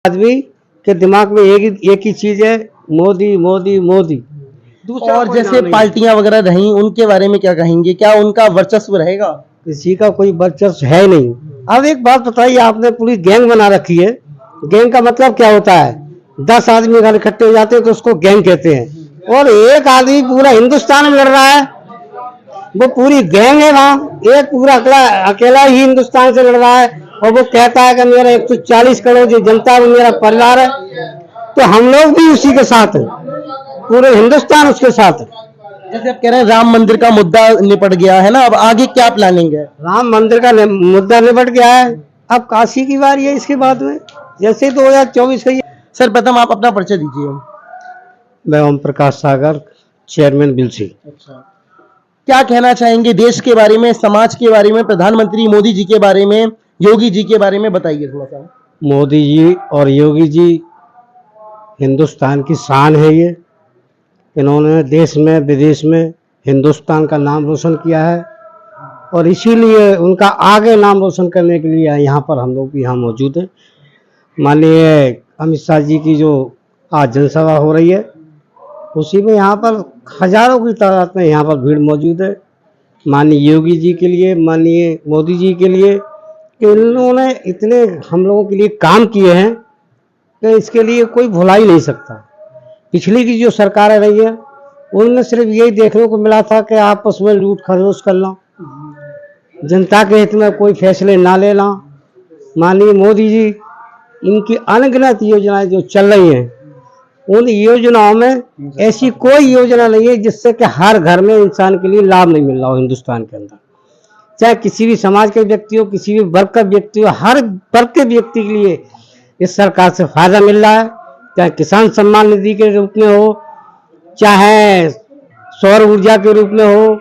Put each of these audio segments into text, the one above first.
आदमी के दिमाग में एक ही चीज है, मोदी मोदी मोदी। और जैसे पार्टियां वगैरह रही उनके बारे में क्या कहेंगे, क्या उनका वर्चस्व रहेगा? किसी का कोई वर्चस्व है नहीं। अब एक बात बताइए, आपने पूरी गैंग बना रखी है। गैंग का मतलब क्या होता है? 10 आदमी अगर इकट्ठे हो जाते हैं तो उसको गैंग कहते हैं। और एक आदमी पूरा हिंदुस्तान में लड़ रहा है, वो पूरी गैंग है। वहाँ एक पूरा अकेला ही हिंदुस्तान से लड़ रहा है और वो कहता है कि मेरा 140 करोड़ जो जनता है मेरा परिवार है। तो हम लोग भी उसी के साथ हैं, पूरे हिंदुस्तान उसके साथ है। जैसे आप कह रहे हैं राम मंदिर का मुद्दा निपट गया है ना, अब आगे क्या प्लानिंग है? राम मंदिर का मुद्दा निपट गया है, अब काशी की बारी है इसके बाद में, जैसे 2024 का। सर प्रथम आप अपना परिचय दीजिए। मैं ओम प्रकाश सागर, चेयरमैन बिलसी। अच्छा, क्या कहना चाहेंगे देश के बारे में, समाज के बारे में, प्रधानमंत्री मोदी जी के बारे में, योगी जी के बारे में बताइए थोड़ा सा। मोदी जी और योगी जी हिंदुस्तान की शान है। ये इन्होंने देश में विदेश में हिंदुस्तान का नाम रोशन किया है और इसीलिए उनका आगे नाम रोशन करने के लिए यहाँ पर हम लोग भी यहाँ मौजूद हैं। माननीय अमित शाह जी की जो आज जनसभा हो रही है, उसी में यहाँ पर हजारों की तादाद में यहाँ पर भीड़ मौजूद है। माननीय योगी जी के लिए, माननीय मोदी जी के लिए, कि इन्होंने इतने हम लोगों के लिए काम किए हैं कि इसके लिए कोई भुला ही नहीं सकता। पिछली की जो सरकारें रही है उनमें सिर्फ यही देखने को मिला था कि आपस में लूट खरोच करना, जनता के हित में कोई फैसले ना लेना। माननीय मोदी जी इनकी अनगिनत योजनाएं जो चल रही हैं, उन योजनाओं में ऐसी कोई योजना नहीं है जिससे कि हर घर में इंसान के लिए लाभ नहीं मिल रहा हो। हिंदुस्तान के अंदर चाहे किसी भी समाज के व्यक्ति हो, किसी भी वर्ग का व्यक्ति हो, हर वर्ग के व्यक्ति के लिए इस सरकार से फायदा मिल रहा है। चाहे किसान सम्मान निधि के रूप में हो, चाहे सौर ऊर्जा के रूप में हो,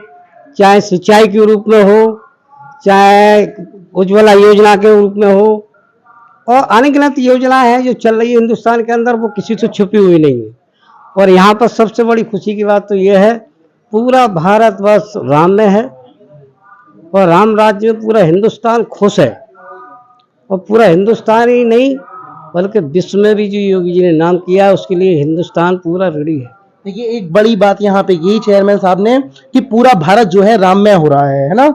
चाहे सिंचाई के रूप में हो, चाहे उज्ज्वला योजना के रूप में हो, और अनगिनत योजनाएं हैं जो चल रही है हिंदुस्तान के अंदर, वो किसी से छुपी हुई नहीं है। और यहाँ पर सबसे बड़ी खुशी की बात तो ये है, पूरा भारतवर्ष राम में है और राम राज्य में पूरा हिंदुस्तान खुश है। और पूरा हिंदुस्तान ही नहीं बल्कि विश्व में भी जो योगी जी ने नाम किया है उसके लिए हिंदुस्तान पूरा रेडी है। देखिए एक बड़ी बात यहाँ पे यही चेयरमैन साहब ने कि पूरा भारत जो है राममय हो रहा है ना।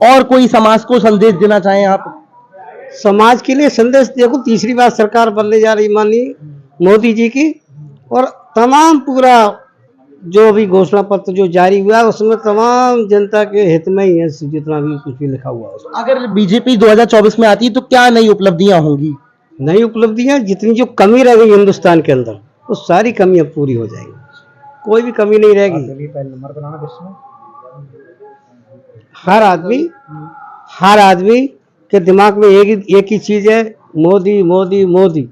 और कोई समाज को संदेश देना चाहें आप? समाज के लिए संदेश, देखो तीसरी बार सरकार बनने जा रही माननीय मोदी जी की, और तमाम पूरा जो भी घोषणा पत्र जो जारी हुआ है उसमें तमाम जनता के हित में ही है, जितना भी कुछ भी लिखा हुआ है। अगर बीजेपी 2024 में आती है तो क्या नई उपलब्धियां होंगी? नई उपलब्धियां, जितनी जो कमी रह गई हिंदुस्तान के अंदर वो सारी कमियां पूरी हो जाएंगी, कोई भी कमी नहीं रहेगी। हर आदमी के दिमाग में एक ही चीज है, मोदी मोदी मोदी।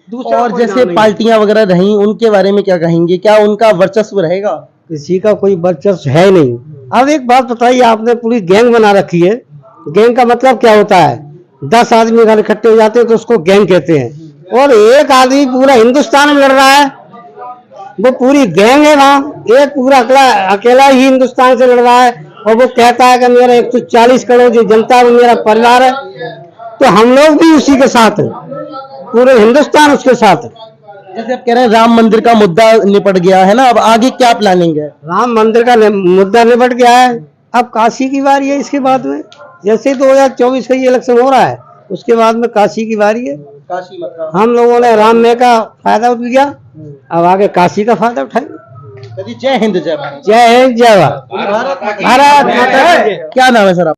और जैसे पार्टियां वगैरह रही उनके बारे में क्या कहेंगे, क्या उनका वर्चस्व रहेगा? किसी का कोई वर्चस्व है नहीं। अब एक बात बताइए, आपने पूरी गैंग बना रखी है। गैंग का मतलब क्या होता है? 10 आदमी अगर इकट्ठे हो जाते हैं तो उसको गैंग कहते हैं। और एक आदमी पूरा हिंदुस्तान में लड़ रहा है, वो पूरी गैंग है। वहाँ एक पूरा अकेला ही हिंदुस्तान से लड़ रहा है और वो कहता है कि मेरा 140 करोड़ जो जनता है मेरा परिवार है। तो हम लोग भी उसी के साथ हैं, पूरे हिंदुस्तान उसके साथ है। जैसे आप कह रहे हैं राम मंदिर का मुद्दा निपट गया है ना, अब आगे क्या प्लानिंग है? राम मंदिर का मुद्दा निपट गया है, अब काशी की बारी है इसके बाद में, जैसे 2024 का ये इलेक्शन हो रहा है उसके बाद में काशी की बारी है। काशी मतलब हम लोगों ने राम में का फायदा उठ लिया, अब आगे काशी का फायदा उठाएंगे। जय हिंद जय भारत। जय हिंद जय भारत। भारत माता। क्या नाम है सर आप?